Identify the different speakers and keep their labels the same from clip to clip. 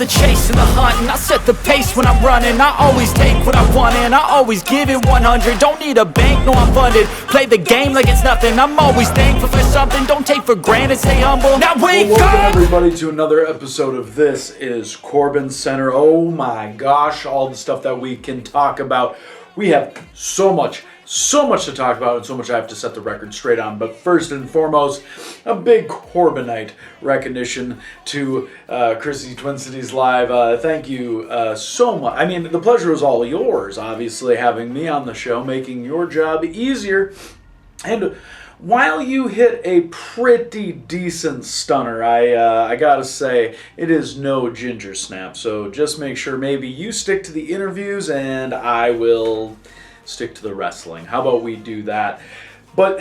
Speaker 1: the chase and the hunt, and I set the pace when I'm running. I always take what I want and I always give it 100. Don't need a bank, no I'm funded. Play the game like it's nothing. I'm always thankful for something. Don't take for granted, stay humble. Now wake up!
Speaker 2: Welcome everybody to another episode of This is CorbinCenter. Oh my gosh, all the stuff that we can talk about. We have so much to talk about and so much I have to set the record straight on. But first and foremost, a big Corbinite recognition to Chrissy Twin Cities Live. Thank you so much. I mean, the pleasure is all yours, obviously, having me on the show, making your job easier. And while you hit a pretty decent stunner, I gotta say, it is no ginger snap. So just make sure maybe you stick to the interviews and I will stick to the wrestling. How about we do that? But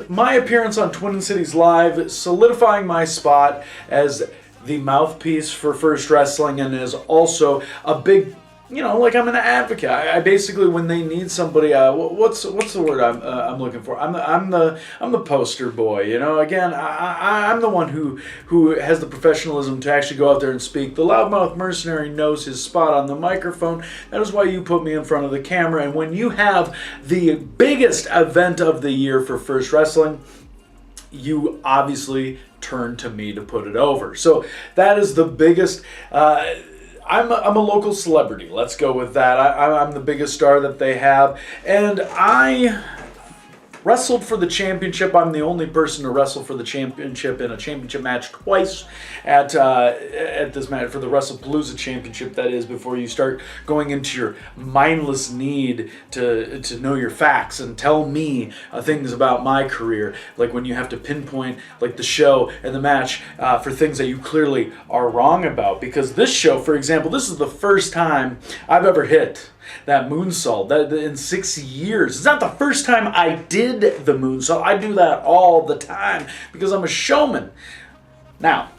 Speaker 2: my appearance on Twin Cities Live, solidifying my spot as the mouthpiece for First Wrestling, and is also a big, like I'm an advocate. I basically, when they need somebody, what's the word I'm looking for? I'm the poster boy. Again, I'm the one who has the professionalism to actually go out there and speak. The loudmouth mercenary knows his spot on the microphone. That is why you put me in front of the camera. And when you have the biggest event of the year for First Wrestling, you obviously turn to me to put it over. So that is the biggest. I'm a local celebrity. Let's go with that. I'm the biggest star that they have, and I wrestled for the championship. I'm the only person to wrestle for the championship in a championship match twice at this match for the WrestlePalooza Championship. That is, before you start going into your mindless need to know your facts and tell me things about my career, like when you have to pinpoint like the show and the match for things that you clearly are wrong about. Because this show, for example, this is the first time I've ever hit that moonsault that in 6 years. It's not the first time I did the moonsault. I do that all the time because I'm a showman. Now,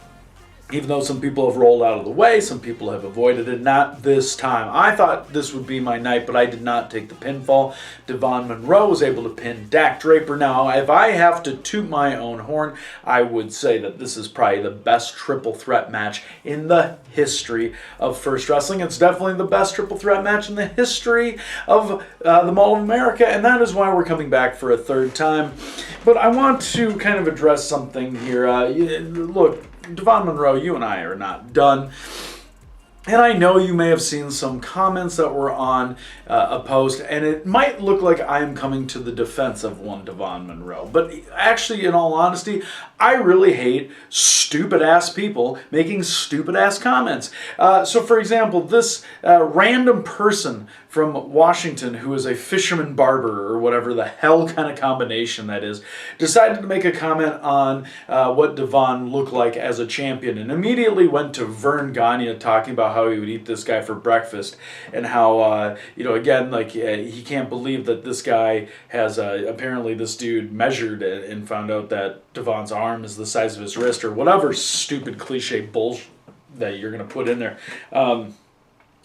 Speaker 2: even though some people have rolled out of the way, some people have avoided it, not this time. I thought this would be my night, but I did not take the pinfall. Devon Monroe was able to pin Dak Draper. Now, if I have to toot my own horn, I would say that this is probably the best triple threat match in the history of First Wrestling. It's definitely the best triple threat match in the history of the Mall of America, and that is why we're coming back for a third time. But I want to kind of address something here. Look, Devon Monroe, you and I are not done. And I know you may have seen some comments that were on a post, and it might look like I'm coming to the defense of one Devon Monroe. But actually, in all honesty, I really hate stupid-ass people making stupid-ass comments. So, for example, this random person from Washington who is a fisherman barber, or whatever the hell kind of combination that is, decided to make a comment on what Devon looked like as a champion, and immediately went to Vern Gagne talking about how he would eat this guy for breakfast, and how, again, like he can't believe that this guy has, apparently this dude measured and found out that Devon's arm is the size of his wrist, or whatever stupid cliche bullshit that you're going to put in there.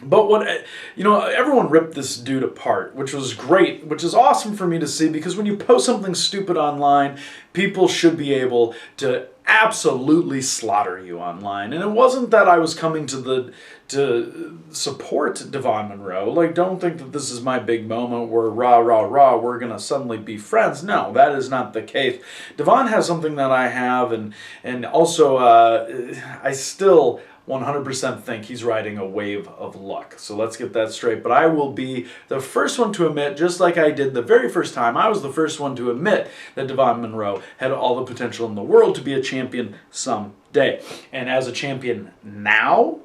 Speaker 2: But everyone ripped this dude apart, which was great, which is awesome for me to see, because when you post something stupid online, people should be able to absolutely slaughter you online. And it wasn't that I was coming to support Devon Monroe. Like, don't think that this is my big moment where we're gonna suddenly be friends. No, that is not the case. Devon has something that I have, and also I still 100% think he's riding a wave of luck. So let's get that straight. But I will be the first one to admit, just like I did the very first time, I was the first one to admit that Devon Monroe had all the potential in the world to be a champion someday. And as a champion now,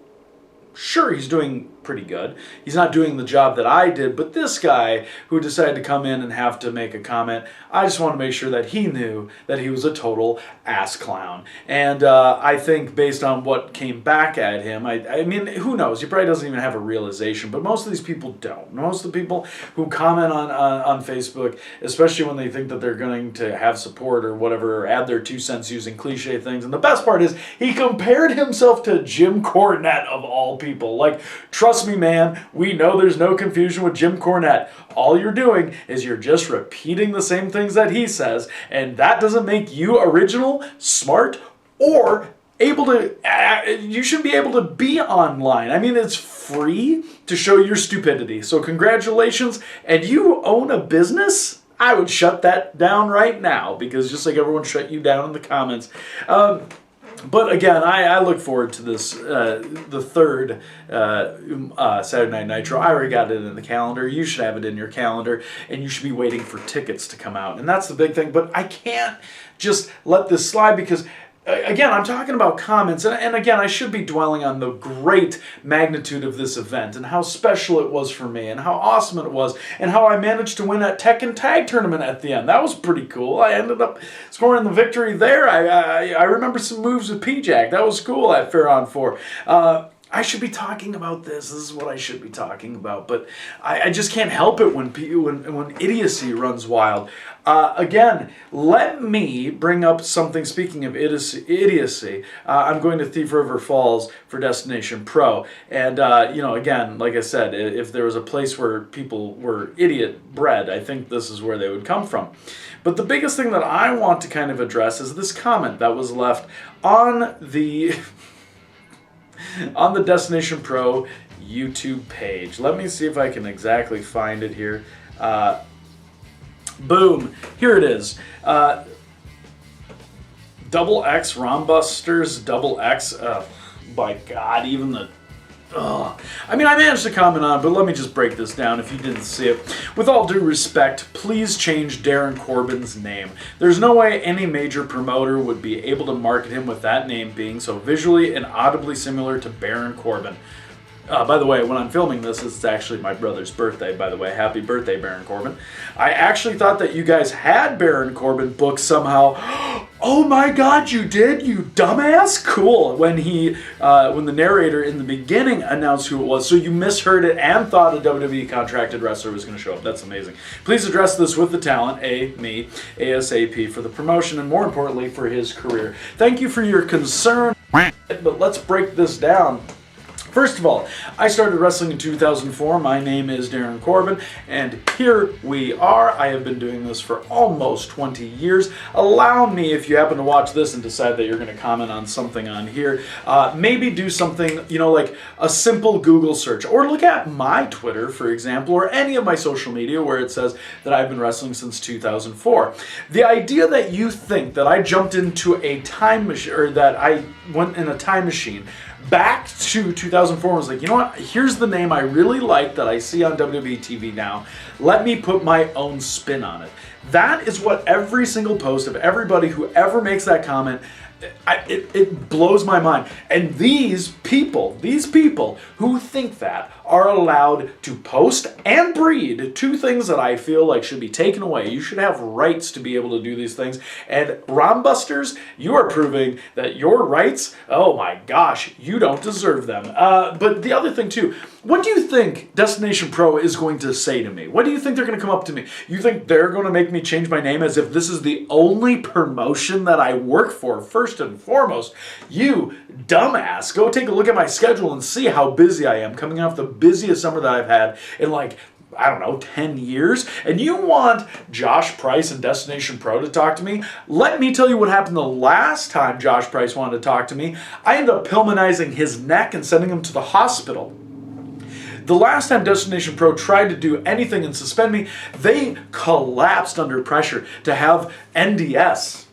Speaker 2: sure, he's doing pretty good. He's not doing the job that I did, but this guy who decided to come in and have to make a comment, I just want to make sure that he knew that he was a total ass clown. And I think based on what came back at him, I mean, who knows? He probably doesn't even have a realization, but most of these people don't. Most of the people who comment on Facebook, especially when they think that they're going to have support or whatever, or add their 2 cents using cliche things. And the best part is he compared himself to Jim Cornette of all people. Like, trust me, man, we know there's no confusion with Jim Cornette. All you're doing is you're just repeating the same things that he says, and that doesn't make you original, smart, or able to, you should be able to be online. I mean, it's free to show your stupidity. So congratulations, and you own a business? I would shut that down right now, because just like everyone shut you down in the comments. But again, I look forward to this, the third Saturday Night Nitro. I already got it in the calendar. You should have it in your calendar, and you should be waiting for tickets to come out. And that's the big thing. But I can't just let this slide, because again, I'm talking about comments, and again, I should be dwelling on the great magnitude of this event and how special it was for me and how awesome it was and how I managed to win that Tekken Tag Tournament at the end. That was pretty cool. I ended up scoring the victory there. I remember some moves with P-Jack. That was cool at Fair on 4. I should be talking about this. This is what I should be talking about, but I just can't help it when idiocy runs wild. Again, let me bring up something. Speaking of idiocy, I'm going to Thief River Falls for Destination Pro, and again, like I said, if there was a place where people were idiot bred, I think this is where they would come from. But the biggest thing that I want to kind of address is this comment that was left on the on the Destination Pro YouTube page. Let me see if I can exactly find it here. Boom, here it is. Double X Rombusters, Double X. By God, even the. I mean, I managed to comment on it, but let me just break this down if you didn't see it. With all due respect, please change Darin Corbin's name. There's no way any major promoter would be able to market him with that name being so visually and audibly similar to Baron Corbin. By the way, when I'm filming this, it's actually my brother's birthday, by the way. Happy birthday, Baron Corbin. I actually thought that you guys had Baron Corbin booked somehow. Oh my God, you did, you dumbass? Cool. When the narrator in the beginning announced who it was, so you misheard it and thought a WWE contracted wrestler was going to show up. That's amazing. Please address this with the talent, me, ASAP, for the promotion and more importantly for his career. Thank you for your concern, but let's break this down. First of all, I started wrestling in 2004. My name is Darin Corbin, and here we are. I have been doing this for almost 20 years. Allow me, if you happen to watch this and decide that you're going to comment on something on here, maybe do something, like a simple Google search, or look at my Twitter, for example, or any of my social media where it says that I've been wrestling since 2004. The idea that you think that I jumped into a time machine, or that I went in a time machine back to 2004 and was like, you know what, here's the name I really like that I see on WWE TV now. Let me put my own spin on it. That is what every single post of everybody who ever makes that comment, it blows my mind. And these people who think that are allowed to post and breed two things that I feel like should be taken away. You should have rights to be able to do these things. And Rombusters, you are proving that your rights, oh my gosh, you don't deserve them. But the other thing too, what do you think Destination Pro is going to say to me? What do you think they're going to come up to me? You think they're going to make me change my name as if this is the only promotion that I work for, first and foremost? You dumbass. Go take a look at my schedule and see how busy I am, coming off the busiest summer that I've had in like, I don't know, 10 years. And you want Josh Price and Destination Pro to talk to me? Let me tell you what happened the last time Josh Price wanted to talk to me. I ended up Pillmanizing his neck and sending him to the hospital. The last time Destination Pro tried to do anything and suspend me, they collapsed under pressure to have NDS,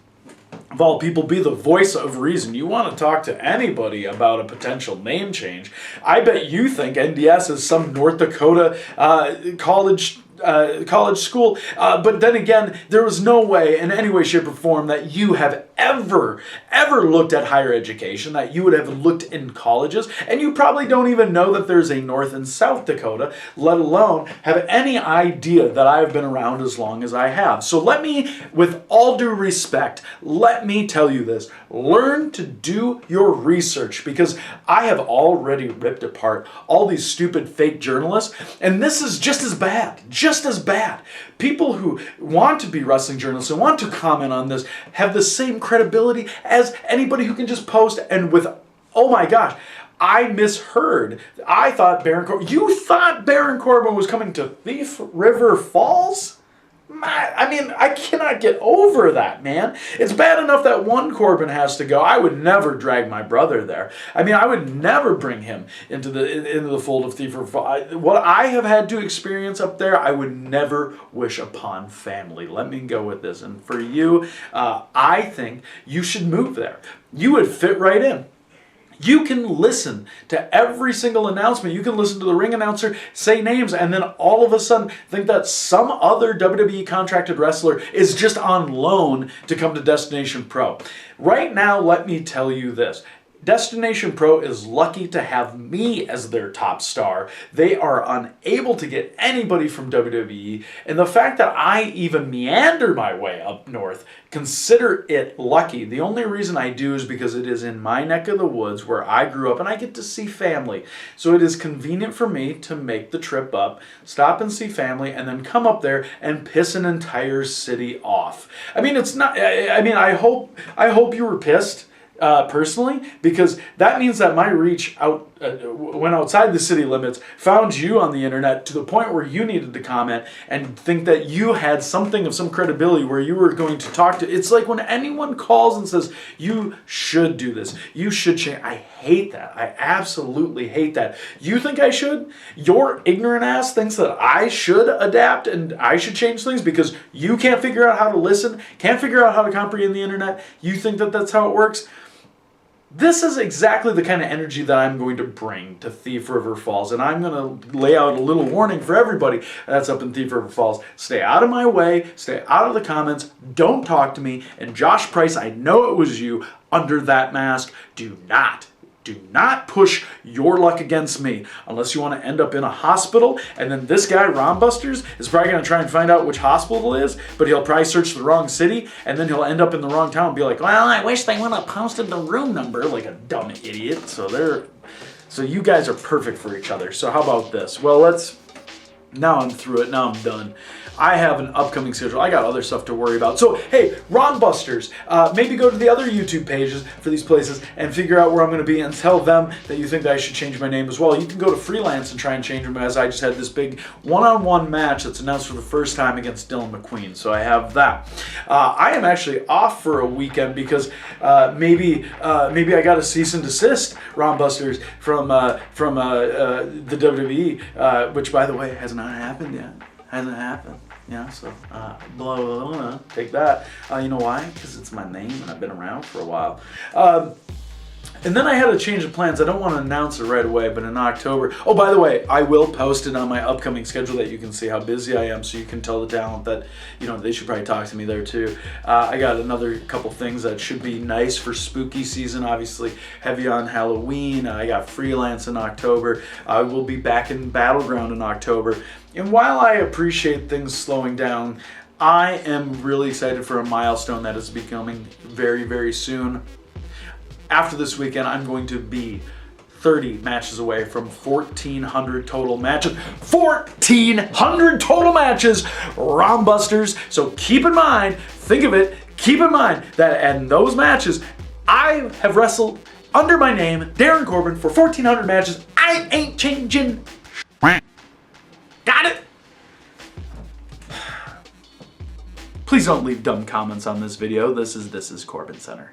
Speaker 2: of all people, be the voice of reason. You want to talk to anybody about a potential name change. I bet you think NDS is some North Dakota college school, but then again, there was no way in any way, shape, or form that you have ever looked at higher education, that you would have looked in colleges, and you probably don't even know that there's a North and South Dakota, let alone have any idea that I've been around as long as I have. So let me, with all due respect, let me tell you this. Learn to do your research, because I have already ripped apart all these stupid fake journalists, and this is just as bad. Just as bad. People who want to be wrestling journalists and want to comment on this have the same credibility as anybody who can just post and with, oh my gosh, I misheard. You thought Baron Corbin was coming to Thief River Falls? I mean, I cannot get over that, man. It's bad enough that one Corbin has to go. I would never drag my brother there. I mean, I would never bring him into the fold of Thief River Falls. What I have had to experience up there, I would never wish upon family. Let me go with this. And for you, I think you should move there. You would fit right in. You can listen to every single announcement. You can listen to the ring announcer say names and then all of a sudden think that some other WWE contracted wrestler is just on loan to come to Destination Pro. Right now, let me tell you this. Destination Pro is lucky to have me as their top star. They are unable to get anybody from WWE, and the fact that I even meander my way up north, consider it lucky. The only reason I do is because it is in my neck of the woods where I grew up and I get to see family. So it is convenient for me to make the trip up, stop and see family, and then come up there and piss an entire city off. I mean, it's not, I mean, I hope you were pissed. Personally, because that means that my reach out went outside the city limits, found you on the internet to the point where you needed to comment and think that you had something of some credibility where you were going to talk to. It's like when anyone calls and says, you should do this, you should change. I hate that. I absolutely hate that. You think I should? Your ignorant ass thinks that I should adapt and I should change things because you can't figure out how to listen, can't figure out how to comprehend the internet. You think that that's how it works? This is exactly the kind of energy that I'm going to bring to Thief River Falls, and I'm going to lay out a little warning for everybody that's up in Thief River Falls. Stay out of my way, stay out of the comments, don't talk to me, and Josh Price, I know it was you under that mask. Do not push your luck against me unless you want to end up in a hospital, and then this guy, Ron Busters, is probably going to try and find out which hospital it is, but he'll probably search the wrong city, and then he'll end up in the wrong town and be like, well, I wish they would have posted the room number, like a dumb idiot. So you guys are perfect for each other. So how about this? Well, now I'm through it. Now I'm done. I have an upcoming schedule. I got other stuff to worry about. So, hey, Ron Busters, maybe go to the other YouTube pages for these places and figure out where I'm going to be and tell them that you think that I should change my name as well. You can go to Freelance and try and change them, as I just had this big one-on-one match that's announced for the first time against Dylan McQueen. So I have that. I am actually off for a weekend because maybe I got a cease and desist, Ron Busters, from the WWE, which, by the way, has not happened yet. Hasn't happened. Yeah, so blah, blah, blah, take that. You know why? Because it's my name and I've been around for a while. And then I had a change of plans. I don't want to announce it right away, but in October. Oh, by the way, I will post it on my upcoming schedule that you can see how busy I am, so you can tell the talent that, you know, they should probably talk to me there too. I got another couple things that should be nice for spooky season. Obviously, heavy on Halloween. I got Freelance in October. I will be back in Battleground in October. And while I appreciate things slowing down, I am really excited for a milestone that is becoming very, very soon. After this weekend, I'm going to be 30 matches away from 1,400 total matches. 1,400 total matches, Ron Busters. So keep in mind, think of it, keep in mind that in those matches, I have wrestled under my name, Darin Corbin, for 1,400 matches. I ain't changing. Got it? Please don't leave dumb comments on this video. This is CorbinCenter.